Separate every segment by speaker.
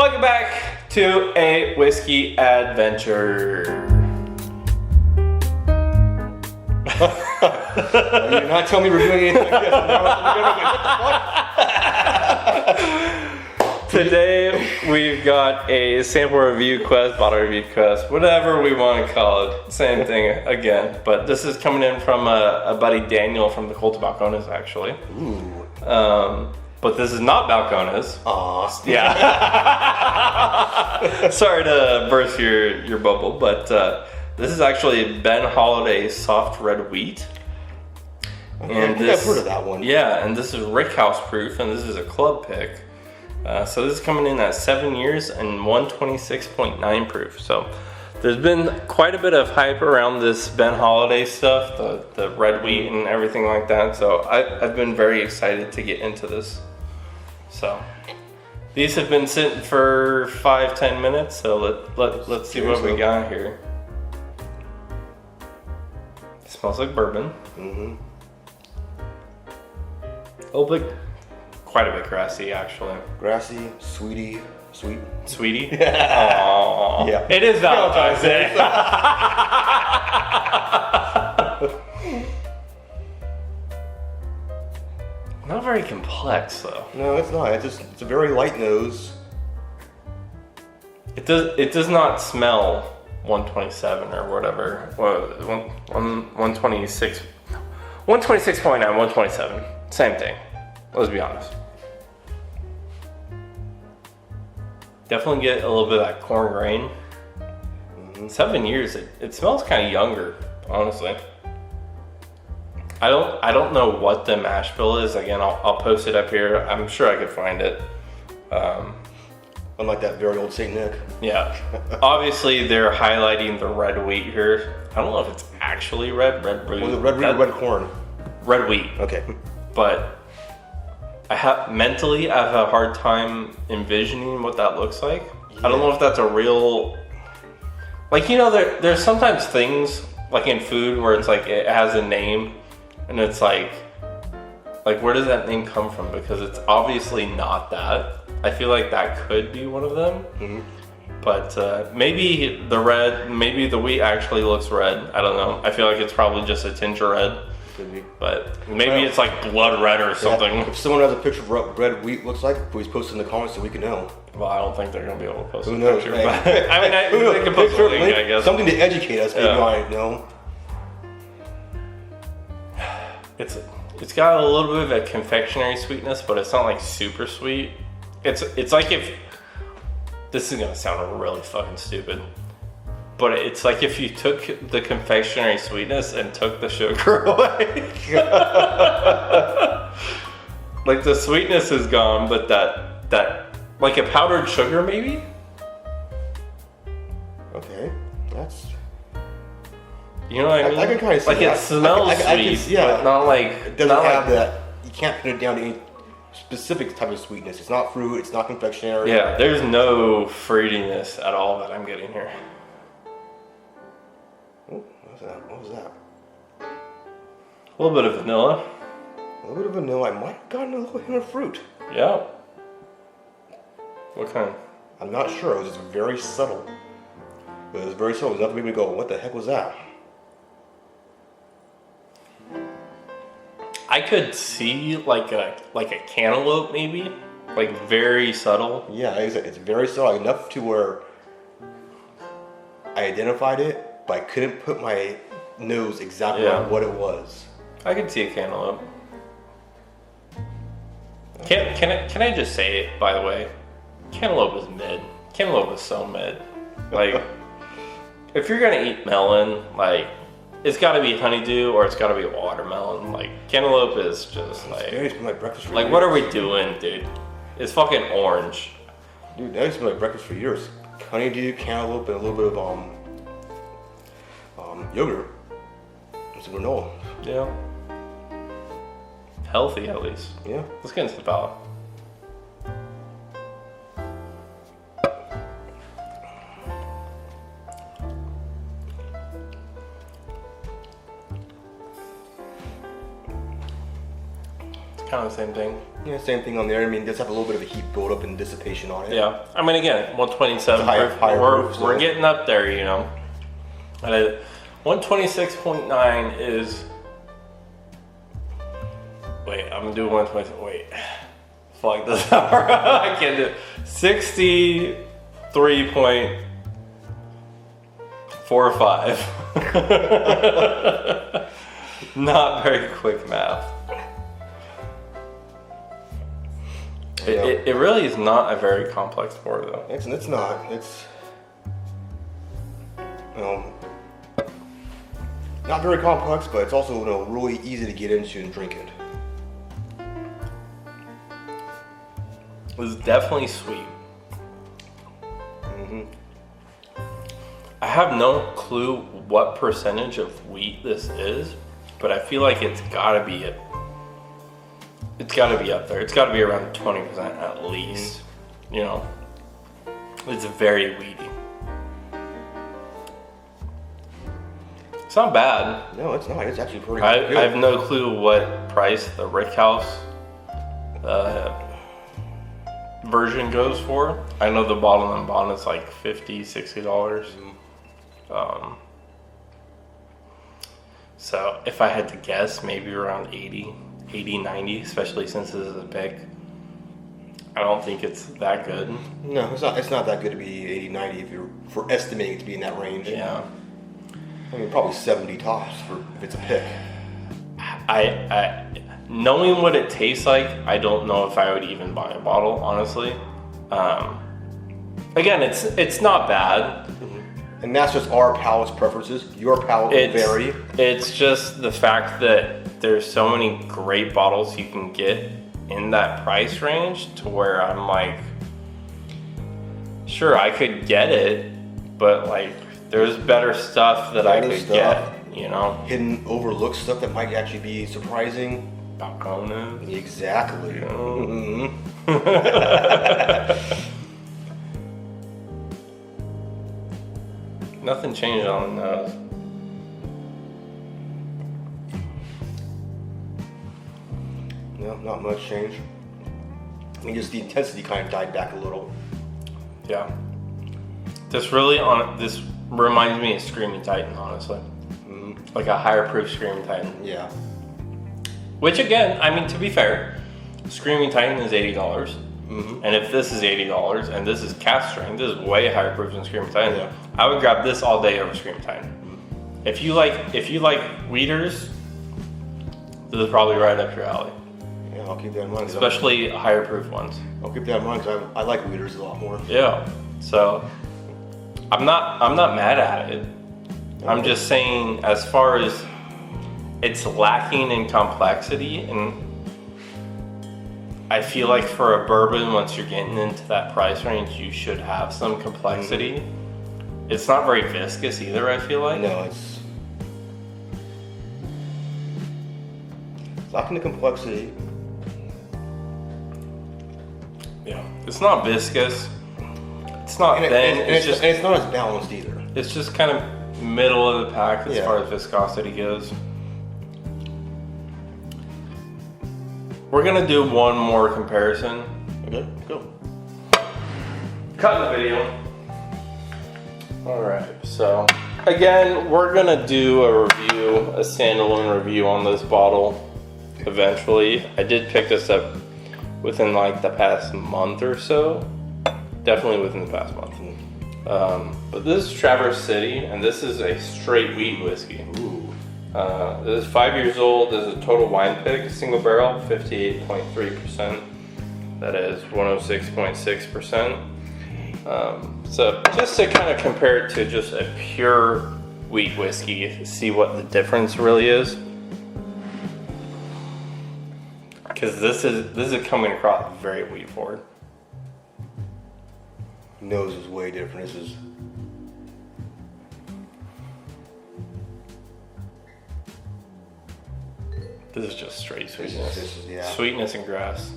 Speaker 1: Welcome back to a whiskey adventure.
Speaker 2: You're not telling me we're doing anything like this. What the fuck?
Speaker 1: Today we've got a sample review quest, bottle review quest, whatever we want to call it. Same thing again. But this is coming in from a buddy Daniel from the Cult of Balcones, actually.
Speaker 2: Ooh.
Speaker 1: But this is not Balcones.
Speaker 2: Aw.
Speaker 1: Yeah. Sorry to burst your bubble, but this is actually Ben Holladay soft red wheat.
Speaker 2: Okay, I think I've heard of that one.
Speaker 1: Yeah, and this is Rickhouse proof, and this is a club pick. So this is coming in at 7 years and 126.9 proof. So there's been quite a bit of hype around this Ben Holladay stuff, the red wheat and everything like that. So I've been very excited to get into this. So these have been sitting for 5-10 minutes. So let's see what we got here. It smells like bourbon.
Speaker 2: Mm-hmm.
Speaker 1: A little bit, quite a bit grassy actually.
Speaker 2: Grassy, sweet.
Speaker 1: Sweetie?
Speaker 2: Aww.
Speaker 1: Yeah. It is Valentine's Day. Not very complex though.
Speaker 2: No, it's not. It's a very light nose.
Speaker 1: It does not smell 127 or whatever. Well, 126, 126.9, 127. Same thing. Let's be honest. Definitely get a little bit of that corn grain. 7 years, it smells kind of younger, honestly. I don't know what the mash bill is. Again, I'll post it up here. I'm sure I could find it.
Speaker 2: Unlike that very old Saint Nick.
Speaker 1: Yeah. Obviously, they're highlighting the red wheat here. I don't know if it's actually red wheat.
Speaker 2: Was it red wheat or red corn?
Speaker 1: Red wheat.
Speaker 2: Okay.
Speaker 1: But I have a hard time envisioning what that looks like. Yeah. I don't know if that's a real, like, you know, there's sometimes things like in food where it's like it has a name and it's like where does that name come from? Because it's obviously not that. I feel like that could be one of them. Mm-hmm. But maybe the wheat actually looks red. I don't know. I feel like it's probably just a tinge of red.
Speaker 2: Could be.
Speaker 1: But maybe it's like blood red or something.
Speaker 2: Yeah. If someone has a picture of what red wheat looks like, please post it in the comments so we can know.
Speaker 1: Well, I don't think they're going to be able to post
Speaker 2: Who
Speaker 1: a
Speaker 2: knows,
Speaker 1: picture.
Speaker 2: man?
Speaker 1: But, I mean, they can post a link, I guess.
Speaker 2: Something to educate us, maybe, I know.
Speaker 1: It's got a little bit of a confectionery sweetness, but it's not like super sweet. It's like if, this is going to sound really fucking stupid, but it's like if you took the confectionery sweetness and took the sugar away. Like the sweetness is gone, but that like a powdered sugar maybe?
Speaker 2: Okay, that's...
Speaker 1: You know what I mean?
Speaker 2: I can kind of see
Speaker 1: like
Speaker 2: that.
Speaker 1: It smells sweet, but not like...
Speaker 2: It doesn't have that, you can't put it down to any specific type of sweetness. It's not fruit, it's not confectionery.
Speaker 1: Yeah, there's no fruitiness at all that I'm getting here.
Speaker 2: Oh, what was that?
Speaker 1: A little bit of vanilla.
Speaker 2: A little bit of vanilla. I might have gotten a little hint of fruit.
Speaker 1: Yeah. What kind?
Speaker 2: I'm not sure. It was just very subtle. But it was very subtle. It was enough to make me go, what the heck was that?
Speaker 1: I could see like a cantaloupe maybe, like very subtle.
Speaker 2: Yeah, it's very subtle enough to where I identified it, but I couldn't put my nose exactly on what it was.
Speaker 1: I could see a cantaloupe. Can I just say it, by the way? Cantaloupe is mid. Cantaloupe is so mid. Like, if you're gonna eat melon, like, it's gotta be honeydew or it's gotta be watermelon. Like, cantaloupe is just like...
Speaker 2: It's been my breakfast for
Speaker 1: like,
Speaker 2: years.
Speaker 1: what are we doing, dude? It's fucking orange.
Speaker 2: Dude, that used to be my breakfast for years. Honeydew, cantaloupe, and a little bit of yogurt. And some granola.
Speaker 1: Yeah. Healthy, at least.
Speaker 2: Yeah.
Speaker 1: Let's get into the palate. It's kind of the same thing.
Speaker 2: Yeah, same thing on there. I mean, it does have a little bit of a heat buildup and dissipation on it.
Speaker 1: Yeah, I mean, again, 127
Speaker 2: Higher
Speaker 1: proof.
Speaker 2: proof, so.
Speaker 1: We're getting up there, you know. 126.9 is. Wait, I'm gonna do 120. Wait, fuck this out. I can't do it. 63.45. Not very quick math. It really is not a very complex pour, though.
Speaker 2: It's not. It's not very complex, but it's also really easy to get into and drink it.
Speaker 1: It's definitely sweet. I have no clue what percentage of wheat this is, but I feel like it's gotta be it. It's gotta be up there. It's gotta be around 20% at least. You know, it's very weedy. It's not bad.
Speaker 2: No, it's not. It's actually pretty
Speaker 1: I
Speaker 2: good.
Speaker 1: have no clue what price the Rickhouse version goes for. I know the bottle and bond is like $50, $60. So if I had to guess, maybe around 80, 90, especially since this is a pick. I don't think it's that good.
Speaker 2: No, it's not. It's not that good to be 80, 90 if you're estimating it to be in that range.
Speaker 1: Yeah.
Speaker 2: I mean, probably 70 tops if it's a pick.
Speaker 1: I knowing what it tastes like, I don't know if I would even buy a bottle, honestly. Again, it's not bad.
Speaker 2: And that's just our palate's preferences. Your palate will vary.
Speaker 1: It's just the fact that there's so many great bottles you can get in that price range to where I'm like, sure, I could get it, but like, there's better stuff that I could get, you know?
Speaker 2: Hidden, overlooked stuff that might actually be surprising.
Speaker 1: Balcones.
Speaker 2: Exactly.
Speaker 1: You know? Nothing changed on the nose.
Speaker 2: No, not much change. I mean, just the intensity kind of died back a little.
Speaker 1: Yeah. This reminds me of Screaming Titan, honestly. Like a higher proof Screaming Titan.
Speaker 2: Yeah.
Speaker 1: Which again, I mean, to be fair, Screaming Titan is $80. And if this is $80 and this is cast strength, this is way higher proof than Screaming Titan.
Speaker 2: Yeah.
Speaker 1: I would grab this all day over Screaming Titan. If you like weeders, this is probably right up your alley.
Speaker 2: Yeah, I'll keep that in mind.
Speaker 1: Especially higher proof ones.
Speaker 2: I'll keep that in mind because I like weeders a lot more.
Speaker 1: Yeah. So I'm not mad at it. Okay. I'm just saying, as far as it's lacking in complexity, and I feel like for a bourbon, once you're getting into that price range, you should have some complexity. It's not very viscous either, I feel like.
Speaker 2: No, it's lacking the complexity.
Speaker 1: Yeah, it's not viscous. It's not thin.
Speaker 2: And it's not as balanced either.
Speaker 1: It's just kind of middle of the pack as far as viscosity goes. We're gonna do one more comparison.
Speaker 2: Okay, go.
Speaker 1: Cut the video. All right, so again, we're gonna do a standalone review on this bottle eventually. I did pick this up within like the past month or so. Definitely within the past month. But this is Traverse City, and this is a straight wheat whiskey.
Speaker 2: Ooh.
Speaker 1: This is 5 years old. This is a total wine pick, single barrel, 58.3%. That is 106.6%. So just to kind of compare it to just a pure wheat whiskey, see what the difference really is. Because this is coming across very wheat forward.
Speaker 2: Nose is way different.
Speaker 1: This is just straight sweetness.
Speaker 2: This is
Speaker 1: Sweetness and grass.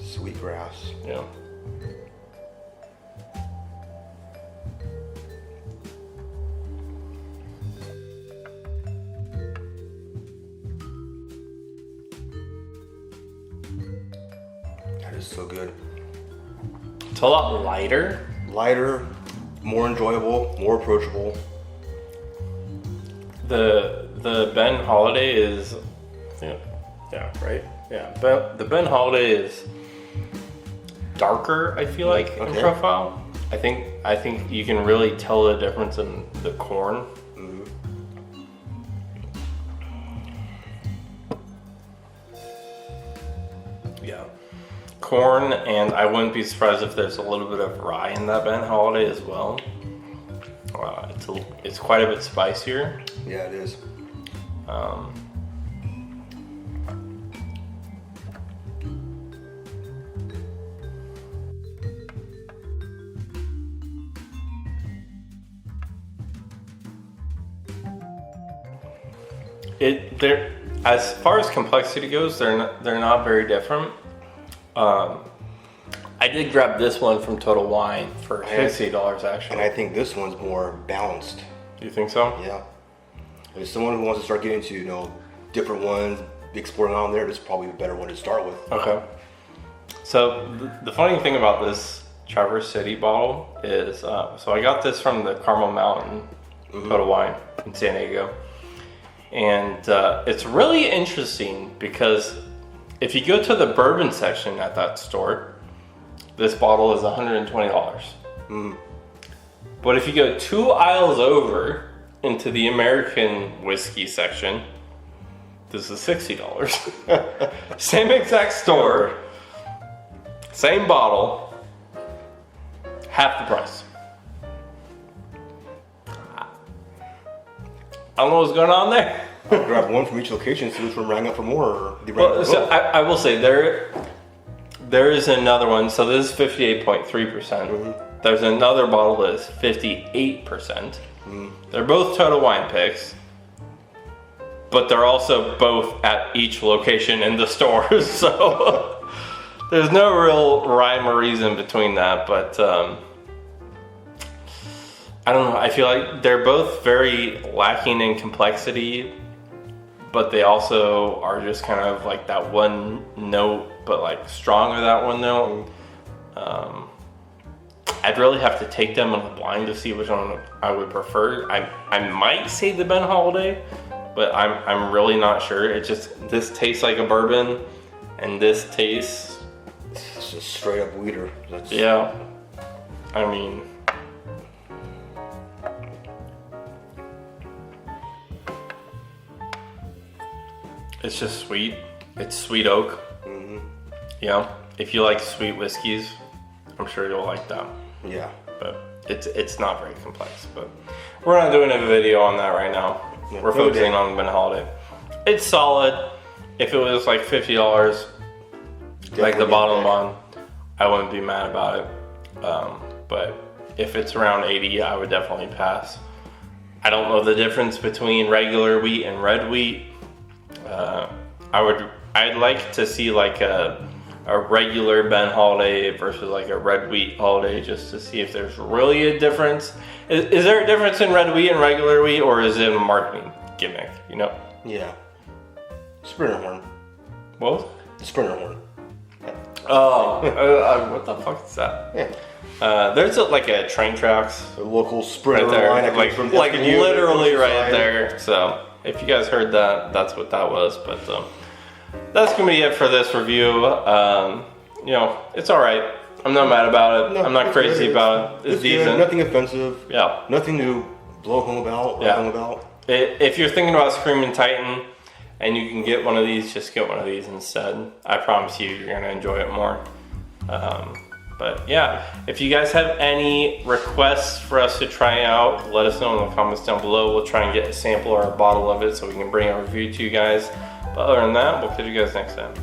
Speaker 2: Sweet grass.
Speaker 1: Yeah.
Speaker 2: is so good.
Speaker 1: It's a lot lighter.
Speaker 2: Lighter, more enjoyable, more approachable.
Speaker 1: The Ben Holladay is, yeah, right? Yeah, the Ben Holladay is darker, I feel like, in profile. I think you can really tell the difference in the corn. Yeah, corn, and I wouldn't be surprised if there's a little bit of rye in that Ben Holladay as well. It's quite a bit spicier.
Speaker 2: Yeah, it is.
Speaker 1: As far as complexity goes, they're not very different. I did grab this one from Total Wine for $60 actually.
Speaker 2: And I think this one's more balanced.
Speaker 1: You think so?
Speaker 2: Yeah. If someone who wants to start getting into, different ones, exploring on there, this is probably a better one to start with.
Speaker 1: Okay. So the funny thing about this Traverse City bottle is, so I got this from the Carmel Mountain Total Wine in San Diego. And it's really interesting because if you go to the bourbon section at that store, this bottle is $120. But if you go 2 aisles over into the American whiskey section, this is $60. Same exact store, same bottle, half the price. I don't know what's going on there.
Speaker 2: I'll grab one from each location, see which one rang up for more. Or
Speaker 1: Well, so I will say there is another one. So this is 58.3%. There's another bottle that is 58%. They're both Total Wine picks, but they're also both at each location in the stores. So there's no real rhyme or reason between that. But I don't know. I feel like they're both very lacking in complexity, but they also are just kind of like that one note, but like stronger that one note. I'd really have to take them on the blind to see which one I would prefer. I might say the Ben Holladay, but I'm really not sure. It just, this tastes like a bourbon, and this tastes...
Speaker 2: It's just straight up weeder.
Speaker 1: Yeah. I mean... It's just sweet. It's sweet oak. Yeah. If you like sweet whiskeys, I'm sure you'll like that.
Speaker 2: Yeah.
Speaker 1: But it's not very complex. But we're not doing a video on that right now. Yeah, we're focusing on the Ben Holladay. It's solid. If it was like $50, like the bottom one, I wouldn't be mad about it. But if it's around 80, I would definitely pass. I don't know the difference between regular wheat and red wheat. I'd like to see like a regular Ben Holladay versus like a red wheat Holladay, just to see if there's really a difference. Is there a difference in red wheat and regular wheat, or is it a marketing gimmick, you know?
Speaker 2: Yeah. Sprinter horn.
Speaker 1: What?
Speaker 2: The Sprinter horn.
Speaker 1: Oh, what the fuck is that?
Speaker 2: Yeah.
Speaker 1: There's like a train tracks.
Speaker 2: A local Sprinter
Speaker 1: right there,
Speaker 2: line.
Speaker 1: like literally right there. So if you guys heard that, that's what that was. But that's gonna be it for this review. You know, it's all right. I'm not mad about it. I'm not crazy about it. It's decent.
Speaker 2: Good. Nothing offensive.
Speaker 1: Yeah.
Speaker 2: Nothing to blow home about.
Speaker 1: Yeah.
Speaker 2: Home about.
Speaker 1: If you're thinking about Screaming Titan and you can get one of these, just get one of these instead. I promise you're gonna enjoy it more. But yeah, if you guys have any requests for us to try out, let us know in the comments down below. We'll try and get a sample or a bottle of it so we can bring a review to you guys. But other than that, we'll catch you guys next time.